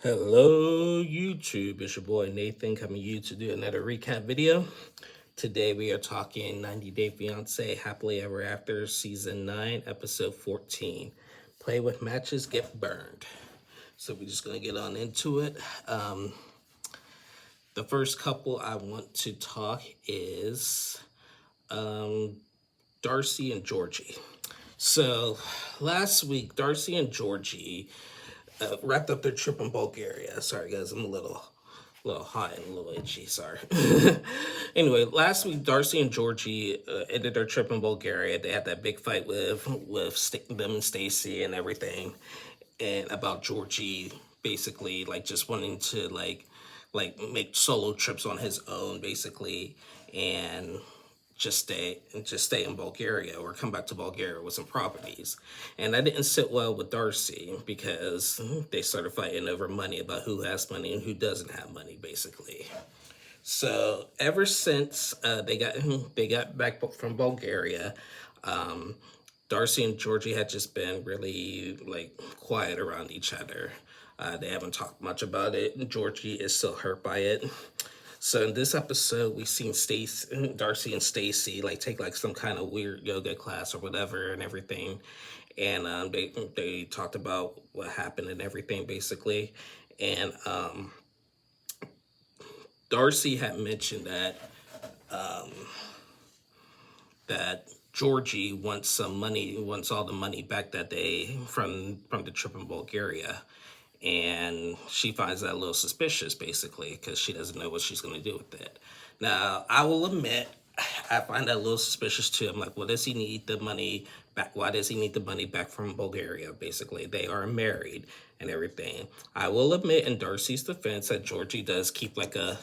Hello YouTube, it's your boy Nathan coming to you to do another recap video. Today we are talking 90 Day Fiancé Happily Ever After Season 9 Episode 14. Play with matches, get burned. So we're just going to get on into it. The first couple I want to talk is Darcy and Georgie. So last week Darcy and Georgie wrapped up their trip in Bulgaria. Sorry guys, I'm a little hot and a little itchy, sorry. Anyway, last week Darcy and Georgie ended their trip in Bulgaria. They had that big fight with them and Stacy and everything, and about Georgie basically like just wanting to make solo trips on his own basically, and just stay in Bulgaria or come back to Bulgaria with some properties. And that didn't sit well with Darcy because they started fighting over money, about who has money and who doesn't have money basically. So ever since they got back from Bulgaria, Darcy and Georgie had just been really quiet around each other. They haven't talked much about it. Georgie is still hurt by it. So in this episode, we've seen Darcy and Stacy take some kind of weird yoga class or whatever and everything, and they talked about what happened and everything basically, and Darcy had mentioned that Georgie wants all the money back that day from the trip in Bulgaria. And she finds that a little suspicious, basically, because she doesn't know what she's going to do with it. Now, I will admit, I find that a little suspicious, too. I'm like, well, does he need the money back? Why does he need the money back from Bulgaria, basically? They are married and everything. I will admit, in Darcy's defense, that Georgie does keep, a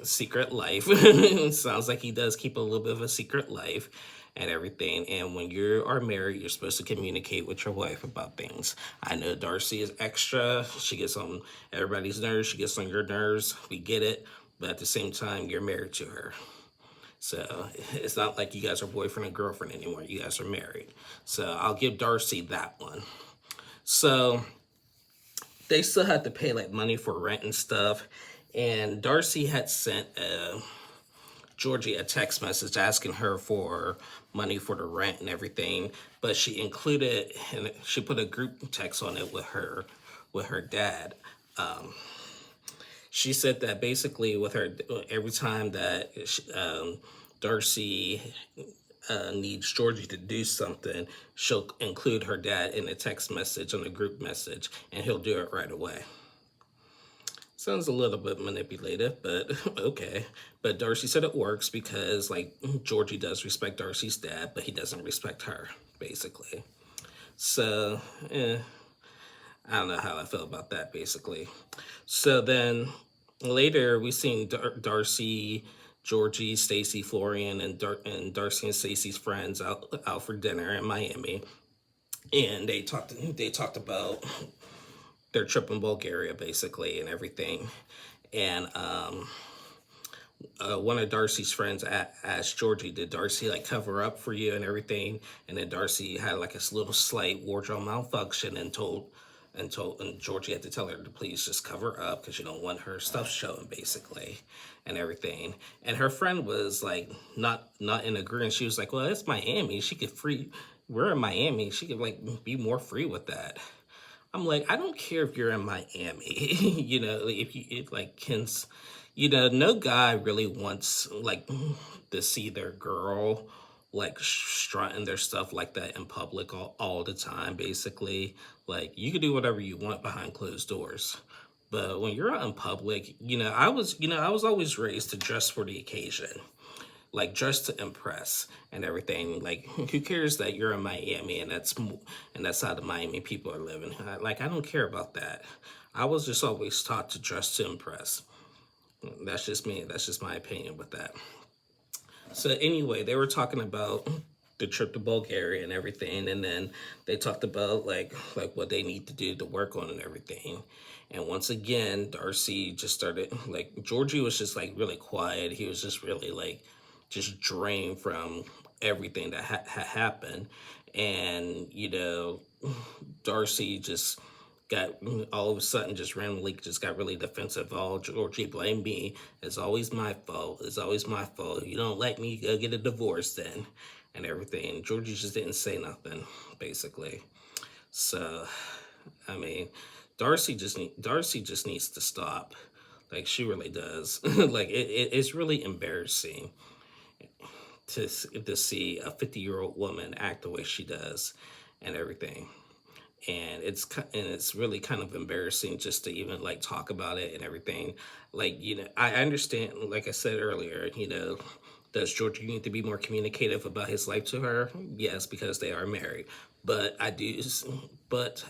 secret life. It sounds like he does keep a little bit of a secret life and everything. And when you are married, you're supposed to communicate with your wife about things. I know Darcy is extra. She gets on everybody's nerves. She gets on your nerves. We get it. But at the same time, you're married to her. So it's not like you guys are boyfriend and girlfriend anymore. You guys are married. So I'll give Darcy that one. So they still had to pay money for rent and stuff. And Darcy had sent Georgie a text message asking her for money for the rent and everything, but she included, and she put a group text on it with her dad. She said that basically with her, every time that Darcy needs Georgie to do something, she'll include her dad in a text message, on a group message, and he'll do it right away. Sounds a little bit manipulative, but okay. But Darcy said it works because, Georgie does respect Darcy's dad, but he doesn't respect her, basically. So, I don't know how I feel about that, basically. So then, later, we seen Darcy, Georgie, Stacy, Florian, and Darcy and Stacy's friends out for dinner in Miami. And they talked about their trip in Bulgaria, basically, and everything. And one of Darcy's friends asked Georgie, did Darcy cover up for you and everything? And then Darcy had a little slight wardrobe malfunction and Georgie had to tell her to please just cover up because you don't want her stuff showing, basically, and everything. And her friend was not in agreement. She was like, well, it's Miami. We're in Miami. She could be more free with that. I'm like, I don't care if you're in Miami, no guy really wants, to see their girl, strutting their stuff like that in public all the time, basically. You can do whatever you want behind closed doors. But when you're out in public, I was always raised to dress for the occasion. Just to impress and everything. Who cares that you're in Miami and that's how the Miami people are living? I don't care about that. I was just always taught to dress to impress. That's just me. That's just my opinion with that. So anyway, they were talking about the trip to Bulgaria and everything, and then they talked about what they need to do to work on and everything. And once again, Darcy just started Georgie was just really quiet. He was just really just drained from everything that had happened. And Darcy just got all of a sudden just randomly just got really defensive. Oh, Georgie, blame me. It's always my fault. It's always my fault. You don't let me go get a divorce then, and everything. Georgie just didn't say nothing, basically. So, I mean, Darcy just needs to stop. Like she really does. Like it's really embarrassing to see a 50-year-old woman act the way she does, and everything. And it's really kind of embarrassing just to even like talk about it and everything. Like, I understand, like I said earlier, does George need to be more communicative about his life to her? Yes, because they are married. But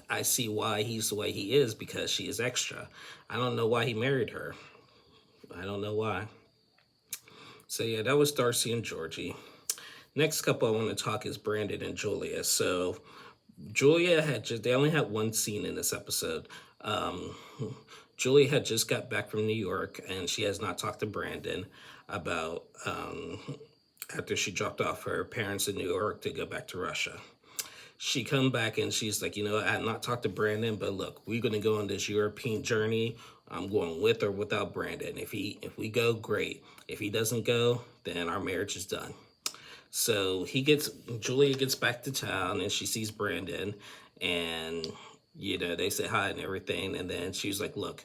I see why he's the way he is, because she is extra. I don't know why he married her. I don't know why. So yeah, that was Darcy and Georgie. Next couple I want to talk is Brandon and Julia. So Julia they only had one scene in this episode. Um, Julia had just got back from New York, and she has not talked to Brandon about after she dropped off her parents in New York to go back to Russia. She come back and she's like, I had not talked to Brandon, but look, we're gonna go on this European journey. I'm going with or without Brandon. If we go, great. If he doesn't go, then our marriage is done. So Julia gets back to town and she sees Brandon, and they say hi and everything. And then she's like, look,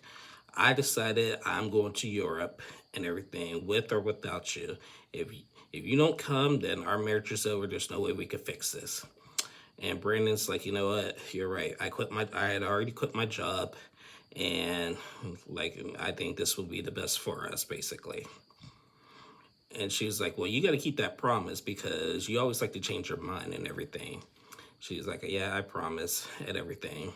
I decided I'm going to Europe and everything, with or without you. If you don't come, then our marriage is over. There's no way we could fix this. And Brandon's like, you know what? You're right. I had already quit my job, and like I think this will be the best for us, basically. And she's like, well, you got to keep that promise because you always like to change your mind and everything. She's like, yeah, I promise, and everything.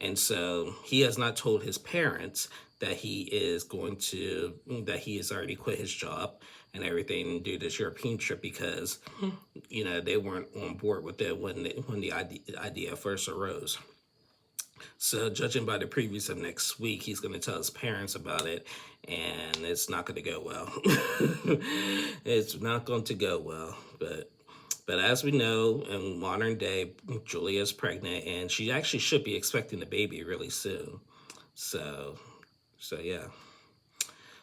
And so he has not told his parents that he has already quit his job and everything and do this European trip, because, they weren't on board with it when the idea first arose. So judging by the previews of next week, he's going to tell his parents about it, and it's not going to go well. It's not going to go well. But as we know, in modern day, Julia's pregnant, and she actually should be expecting the baby really soon. So yeah.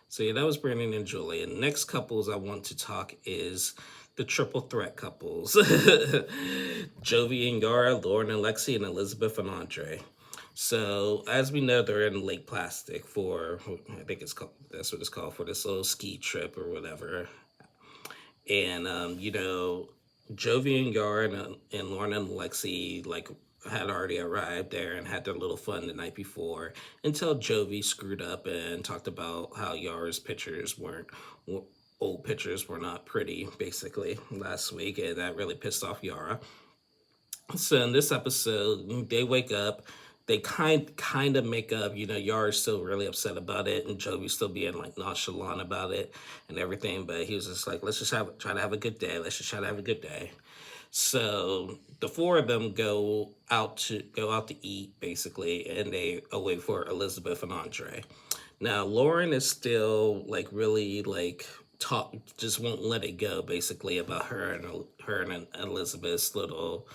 So yeah, that was Brandon and Julia. And next couples I want to talk is the triple threat couples. Jovi and Yara, Lauren and Lexi, and Elizabeth and Andre. So as we know, they're in Lake Plastic for, I think that's what it's called, for this little ski trip or whatever. And Jovi and Yara and Lauren and Lexi had already arrived there and had their little fun the night before, until Jovi screwed up and talked about how Yara's old pictures were not pretty, basically, last week, and that really pissed off Yara. So in this episode, they wake up, they kind of make up. Yara's still really upset about it, and Jovi's still being nonchalant about it and everything. But he was just like, let's just try to have a good day. Let's just try to have a good day. So the four of them go out to eat, basically, and they wait for Elizabeth and Andre. Now Lauren is still really just won't let it go, basically, about her and Elizabeth's little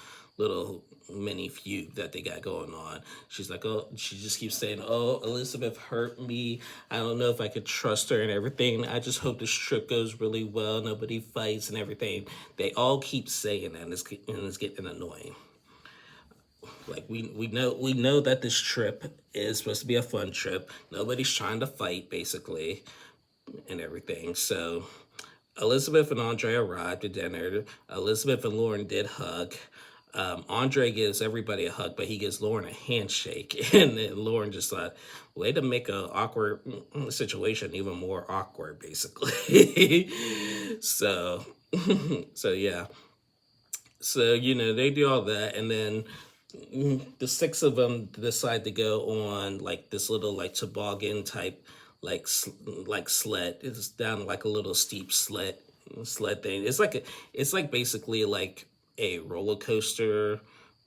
mini feud that they got going on. She's like, she just keeps saying, Elizabeth hurt me. I don't know if I could trust her and everything. I just hope this trip goes really well. Nobody fights and everything. They all keep saying that, and it's getting annoying. We know that this trip is supposed to be a fun trip. Nobody's trying to fight, basically, and everything. So Elizabeth and Andre arrived at dinner. Elizabeth and Lauren did hug. Andre gives everybody a hug, but he gives Lauren a handshake. And then Lauren just thought, way to make an awkward situation even more awkward, basically. So yeah. So, they do all that. And then the six of them decide to go on this little toboggan type sled. It's down a little steep sled thing. It's basically a roller coaster,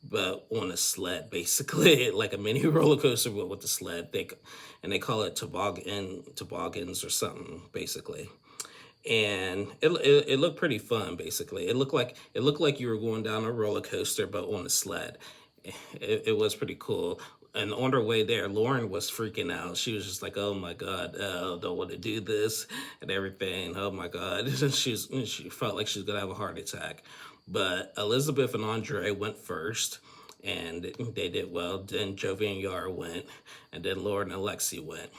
but on a sled, basically. Like a mini roller coaster, but with the sled. They call it toboggans or something, basically. And it looked pretty fun, basically. It looked like you were going down a roller coaster, but on a sled. It was pretty cool. and on her way there, Lauren was freaking out. She was just like, "Oh my God, don't want to do this and everything. Oh my God." She felt like she was gonna have a heart attack. But Elizabeth and Andre went first, and they did well. Then Jovi and Yara went, and then Lauren and Alexi went.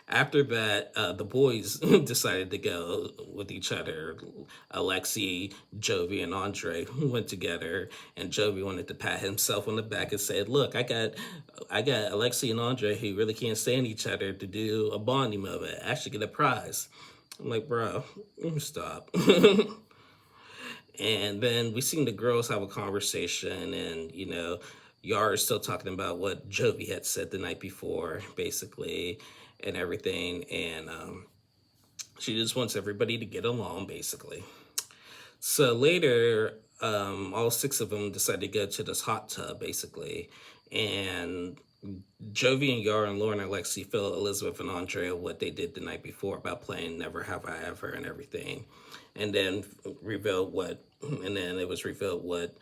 After that, the boys decided to go with each other. Alexi, Jovi, and Andre went together, and Jovi wanted to pat himself on the back and said, "Look, I got Alexi and Andre who really can't stand each other to do a bonding moment. I should get a prize." I'm like, bro, stop. And then we seen the girls have a conversation, and Yara's still talking about what Jovi had said the night before, basically, and everything. And she just wants everybody to get along, basically. So later, all six of them decided to go to this hot tub, basically. And Jovi and Yara and Lauren and Lexi fill Elizabeth and Andrea what they did the night before about playing Never Have I Ever and everything. And then it was revealed what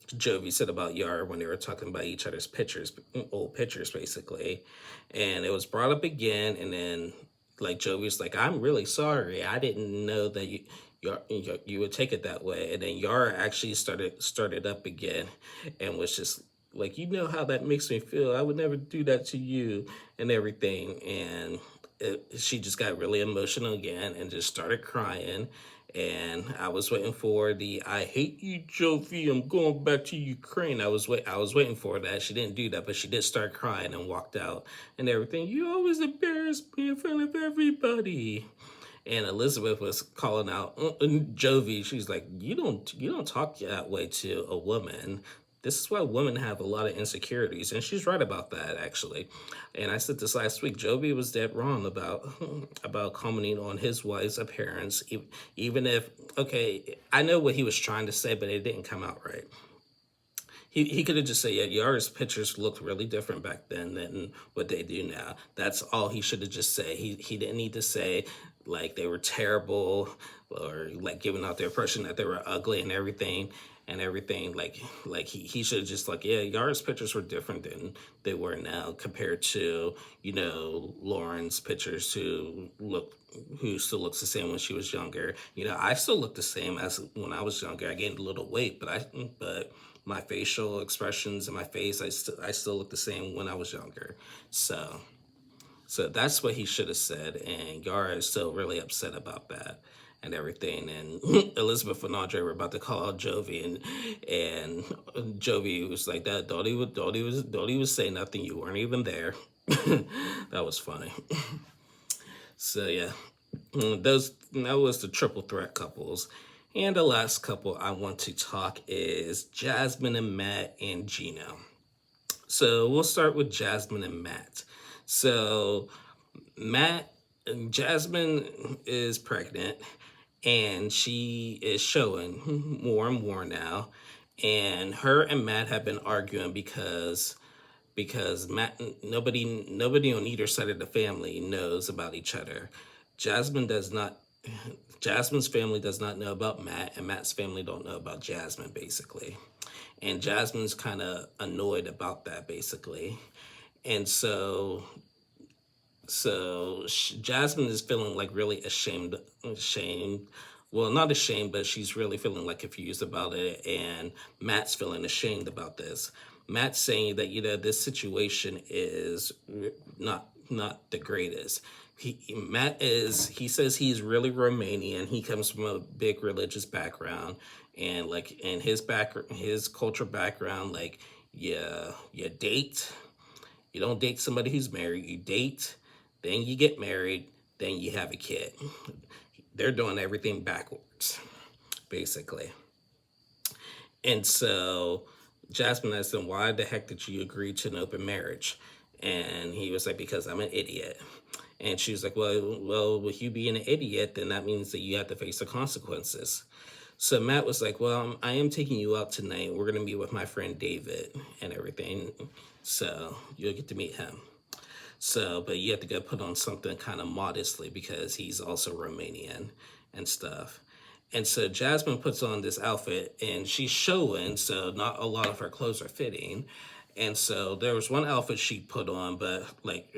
Jovi said about Yara when they were talking about each other's old pictures, basically. And it was brought up again, and then like Jovi's like, "I'm really sorry. I didn't know that you would take it that way." And then Yara actually started up again and was just like, "You know how that makes me feel. I would never do that to you," and everything. And she just got really emotional again and just started crying. And I was waiting for the "I hate you, Jovi. I'm going back to Ukraine." I was waiting for that. She didn't do that, but she did start crying and walked out and everything. "You always embarrass me in front of everybody." And Elizabeth was calling out Jovi. She's like, "You don't talk that way to a woman. This is why women have a lot of insecurities." And she's right about that, actually. And I said this last week. Jovi was dead wrong about commenting on his wife's appearance, even if, okay, I know what he was trying to say, but it didn't come out right. He could have just said, "Yeah, Yara's pictures looked really different back then than what they do now." That's all he should have just said. He didn't need to say like they were terrible or like giving out the impression that they were ugly and everything. Like he should have just like, "Yeah, Yara's pictures were different than they were now compared to Lauren's pictures who still looks the same when she was younger. I still look the same as when I was younger. I gained a little weight, but my facial expressions and my face, I still look the same when I was younger." So that's what he should have said, and Yara is still really upset about that and everything. And Elizabeth and Andre were about to call out Jovi, and Jovi was like, "That Dodie was saying nothing. You weren't even there." That was funny. So yeah, that was the triple threat couples. And the last couple I want to talk is Jasmine and Matt and Gino. So we'll start with Jasmine and Matt. So Jasmine is pregnant, and she is showing more and more now. And her and Matt have been arguing because Matt, nobody on either side of the family knows about each other. Jasmine's family does not know about Matt, and Matt's family don't know about Jasmine, basically. And Jasmine's kind of annoyed about that, basically. And so Jasmine is feeling like really ashamed. Well, not ashamed, but she's really feeling like confused about it. And Matt's feeling ashamed about this. Matt's saying that this situation is not the greatest. He says he's really Romanian. He comes from a big religious background, and like in his culture background, like you date. You don't date somebody who's married. You date, then you get married, then you have a kid. They're doing everything backwards, basically. And so Jasmine asked him, "Why the heck did you agree to an open marriage?" And he was like, "Because I'm an idiot." And she was like, well, with you being an idiot, then that means that you have to face the consequences. So Matt was like, "Well, I am taking you out tonight. We're going to meet with my friend David and everything. So you'll get to meet him. But you have to go put on something kind of modestly because he's also Romanian and stuff." And so Jasmine puts on this outfit, and she's showing, so not a lot of her clothes are fitting. And so there was one outfit she put on, but like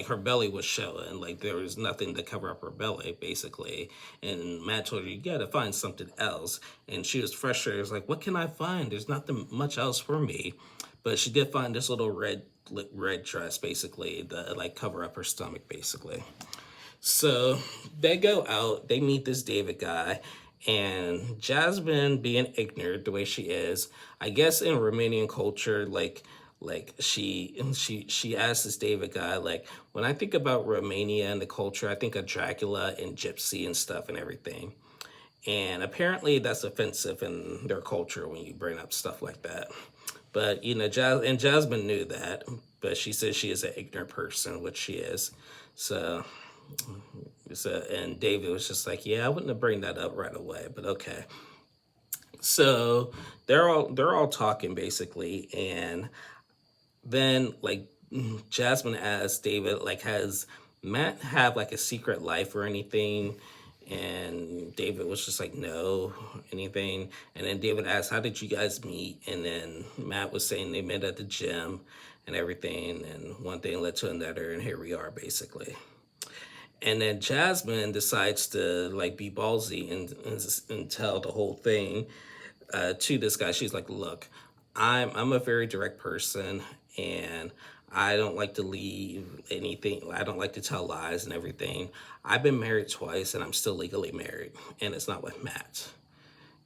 her belly was showing, like there was nothing to cover up her belly, basically. And Matt told her, you gotta find something else. And she was frustrated. Was like, what can I find? There's nothing much else for me. But she did find this little red dress, basically, to like cover up her stomach, basically. So they go out, they meet this David guy, and Jasmine, being ignorant the way she is, I guess in Romanian culture, she asks this David guy, like, when I think about Romania and the culture, I think of Dracula and Gypsy and stuff and everything. And apparently that's offensive in their culture when you bring up stuff like that. But Jasmine knew that, but she says she is an ignorant person, which she is. So and David was just like, yeah, I wouldn't have bring that up right away, but okay. So they're all talking basically, and then like Jasmine asks David, like, has Matt have like a secret life or anything? And David was just like, no, anything. And then David asked, how did you guys meet? And then Matt was saying they met at the gym and everything, and one thing led to another, and here we are basically. And then Jasmine decides to like be ballsy and tell the whole thing to this guy. She's like, look, I'm a very direct person, and I don't like to leave anything. I don't like to tell lies and everything. I've been married twice, and I'm still legally married, and it's not with Matt.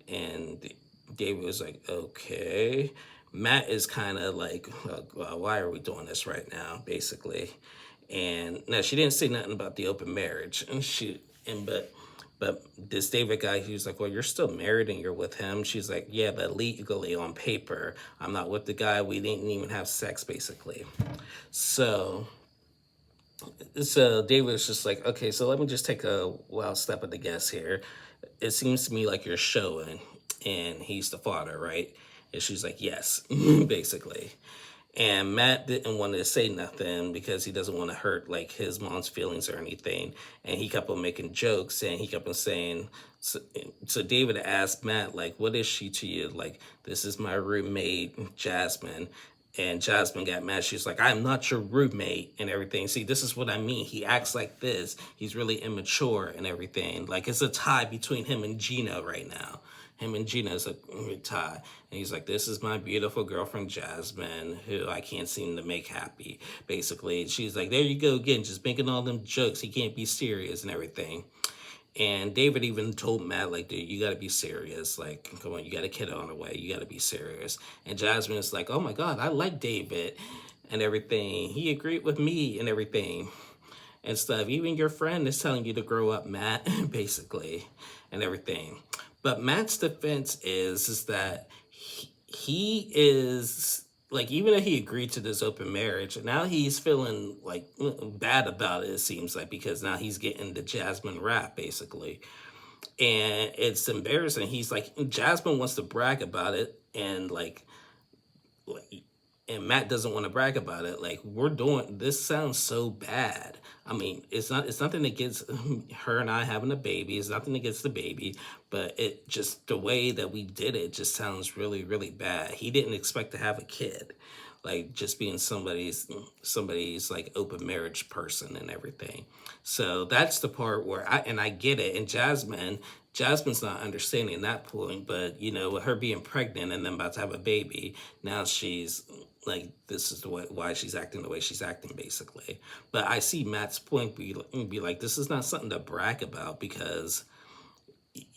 And David was like, okay. Matt is kind of like, well, why are we doing this right now, basically? And now she didn't say nothing about the open marriage, but this David guy, he was like, well, you're still married and you're with him. She's like, yeah, but legally on paper, I'm not with the guy. We didn't even have sex, basically. So David was just like, okay, so let me just take a wild step of the guess here. It seems to me like you're showing, and he's the father, right? And she's like, yes, basically. And Matt didn't want to say nothing because he doesn't want to hurt like his mom's feelings or anything. And he kept on making jokes, and he kept on saying, so David asked Matt, like, what is she to you? Like, this is my roommate, Jasmine. And Jasmine got mad. She's like, I'm not your roommate and everything. See, this is what I mean. He acts like this. He's really immature and everything. Like, it's a tie between him and Gino right now. Him and Gina's a tie. And he's like, this is my beautiful girlfriend, Jasmine, who I can't seem to make happy, basically. And she's like, there you go again, just making all them jokes. He can't be serious and everything. And David even told Matt, like, dude, you got to be serious. Like, come on, you got a kid on the way. You got to be serious. And Jasmine is like, oh, my God, I like David and everything. He agreed with me and everything and stuff. Even your friend is telling you to grow up, Matt, basically, and everything. But Matt's defense is that he is, like, even if he agreed to this open marriage, now he's feeling, like, bad about it seems like, because now he's getting the Jasmine rap, basically. And it's embarrassing. He's like, Jasmine wants to brag about it, and, and Matt doesn't want to brag about it. Like, we're doing, this sounds so bad. I mean, it's nothing against her and I having a baby. It's nothing against the baby, but it just, the way that we did it just sounds really, really bad. He didn't expect to have a kid, like just being somebody's like open marriage person and everything. So that's the part where I get it. And Jasmine's not understanding that point, but with her being pregnant and then about to have a baby, now she's like, this is why she's acting the way she's acting, basically. But I see Matt's point be like, this is not something to brag about because,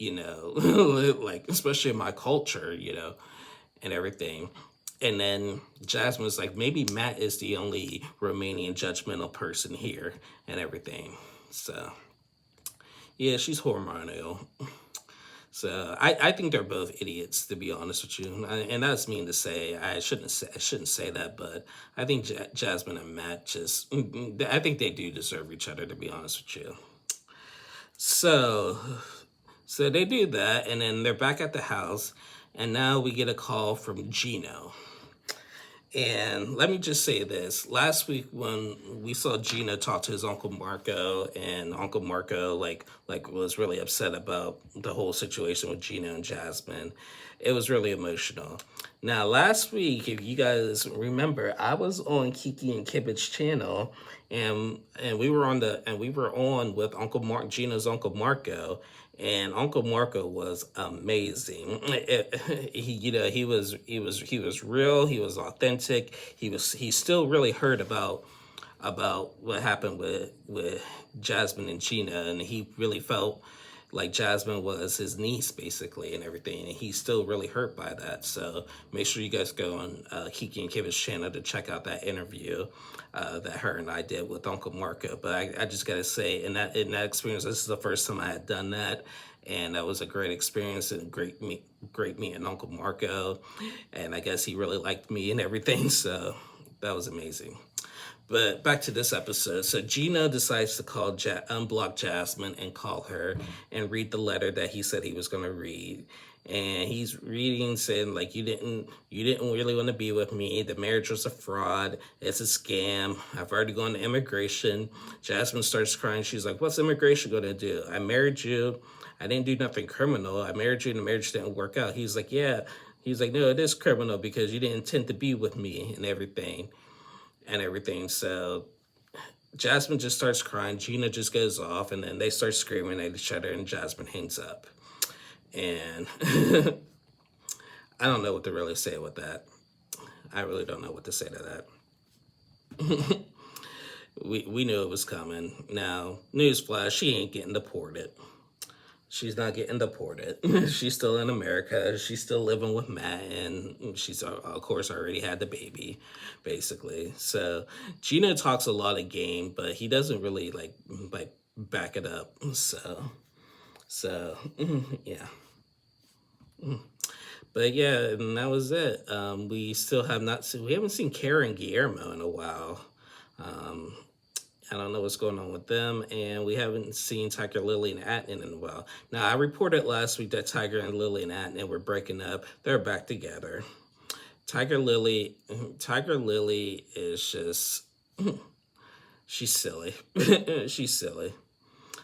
like, especially in my culture, and everything. And then Jasmine was like, maybe Matt is the only Romanian judgmental person here and everything. So, yeah, she's hormonal. So I think they're both idiots, to be honest with you. And that's mean to say. I shouldn't say that, but I think Jasmine and Matt I think they do deserve each other, to be honest with you. So they do that, and then they're back at the house, and now we get a call from Gino. And let me just say this. Last week when we saw Gino talk to his Uncle Marco, and Uncle Marco like was really upset about the whole situation with Gino and Jasmine, it was really emotional. Now, last week, if you guys remember, I was on Kiki and Kibit's channel, and we were on with Uncle Mark, Gina's Uncle Marco, and Uncle Marco was amazing. He was real. He was authentic. He still really heard about what happened with Jasmine and Gina, and he really felt like Jasmine was his niece basically and everything, and he's still really hurt by that. So make sure you guys go on Kiki and Kibit's channel to check out that interview that her and I did with Uncle Marco. But I just gotta say, in that experience, this is the first time I had done that, and that was a great experience and great meeting Uncle Marco, and I guess he really liked me and everything. So that was amazing. But back to this episode. So Gina decides to unblock Jasmine and call her and read the letter that he said he was going to read. And he's reading, saying like, you didn't really want to be with me. The marriage was a fraud. It's a scam. I've already gone to immigration. Jasmine starts crying. She's like, what's immigration going to do? I married you. I didn't do nothing criminal. I married you and the marriage didn't work out. He's like, yeah. He's like, no, it is criminal because you didn't intend to be with me and everything. So Jasmine just starts crying. Gina just goes off, and then they start screaming at each other, and Jasmine hangs up. And I don't know what to really say with that. I really don't know what to say to that. We knew it was coming. Now, newsflash, she ain't getting deported. She's not getting deported. She's still in America. She's still living with Matt, and she's, of course, already had the baby, basically. So Gina talks a lot of game, but he doesn't really like back it up. So yeah. But yeah, and that was it. We still have not seen. We haven't seen Kara and Guillermo in a while. I don't know what's going on with them, and we haven't seen Tiger, Lily, and Adnan in a while. Now, I reported last week that Tiger and Lily and Adnan were breaking up. They're back together. Tiger Lily is just, she's silly. She's silly.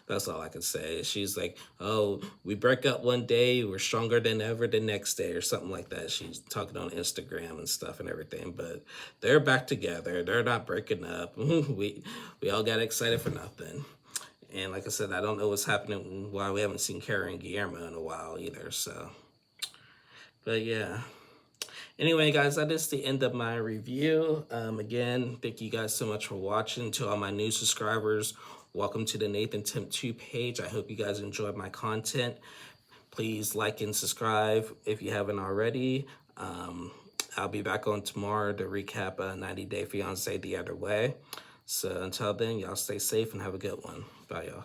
That's all I can say. She's like, oh, we break up one day, we're stronger than ever the next day, or something like that. She's talking on Instagram and stuff and everything, but they're back together. They're not breaking up. We all got excited for nothing. And like I said, I don't know what's happening, why we haven't seen Kara and Guillermo in a while either, so. But yeah. Anyway, guys, that is the end of my review. Again, thank you guys so much for watching. To all my new subscribers, welcome to the Nathan Temp 2 page. I hope you guys enjoyed my content. Please like and subscribe if you haven't already. I'll be back on tomorrow to recap 90 Day Fiancé the other way. So until then, y'all stay safe and have a good one. Bye, y'all.